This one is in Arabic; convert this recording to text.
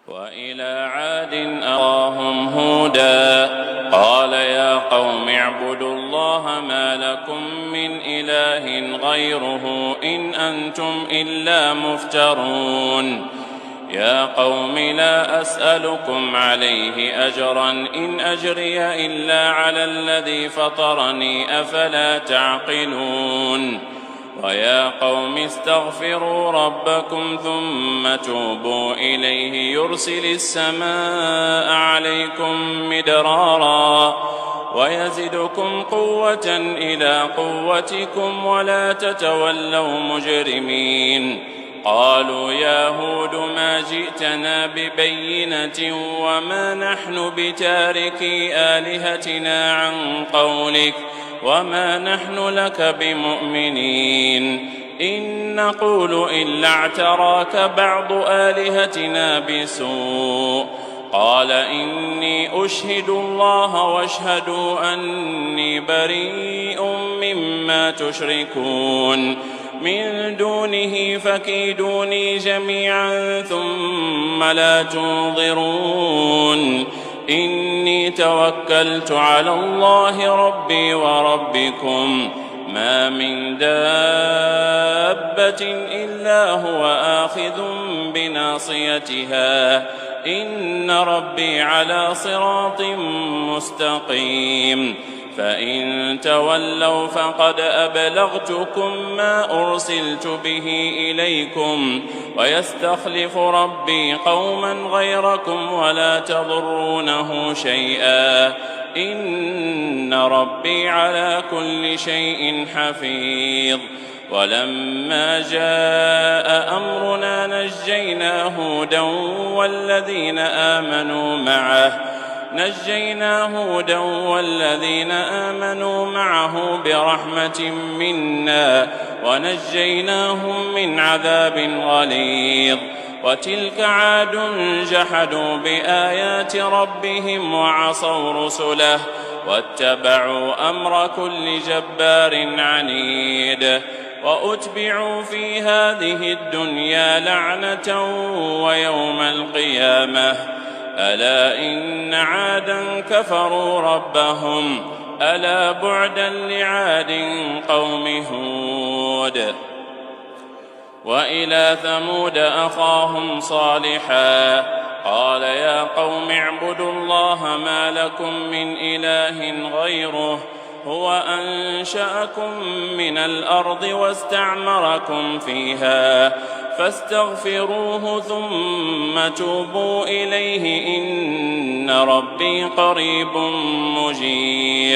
وإلى عاد أخاهم هودا قال يا قوم اعبدوا الله ما لكم من إله غيره إن أنتم إلا مفترون يا قوم لا أسألكم عليه أجرا إن أجري إلا على الذي فطرني أفلا تعقلون ويا قوم استغفروا ربكم ثم توبوا إليه يرسل السماء عليكم مدرارا ويزدكم قوة إلى قوتكم ولا تتولوا مجرمين قالوا يا هود ما جئتنا ببينة وما نحن بتاركي آلهتنا عن قولك وما نحن لك بمؤمنين إن نقول إلا اعتراك بعض آلهتنا بسوء قال إني أشهد الله واشهدوا أني بريء مما تشركون من دونه فكيدوني جميعا ثم لا تنظرون إني توكلت على الله ربي وربكم ما من دابة إلا هو آخذ بناصيتها إن ربي على صراط مستقيم فإن تولوا فقد أبلغتكم ما أرسلت به إليكم ويستخلف ربي قوما غيركم ولا تضرونه شيئا إن ربي على كل شيء حفيظ ولما جاء أمرنا نجينا هودا والذين آمنوا معه برحمة منا ونجيناهم من عذاب غليظ وتلك عاد جحدوا بآيات ربهم وعصوا رسله واتبعوا أمر كل جبار عنيد وأتبعوا في هذه الدنيا لعنة ويوم القيامة ألا إن عادا كفروا ربهم ألا بعدا لعاد قوم هود وإلى ثمود أخاهم صالحا قال يا قوم اعبدوا الله ما لكم من إله غيره هو أنشأكم من الأرض واستعمركم فيها فاستغفروه ثم توبوا إليه إن ربي قريب مجيب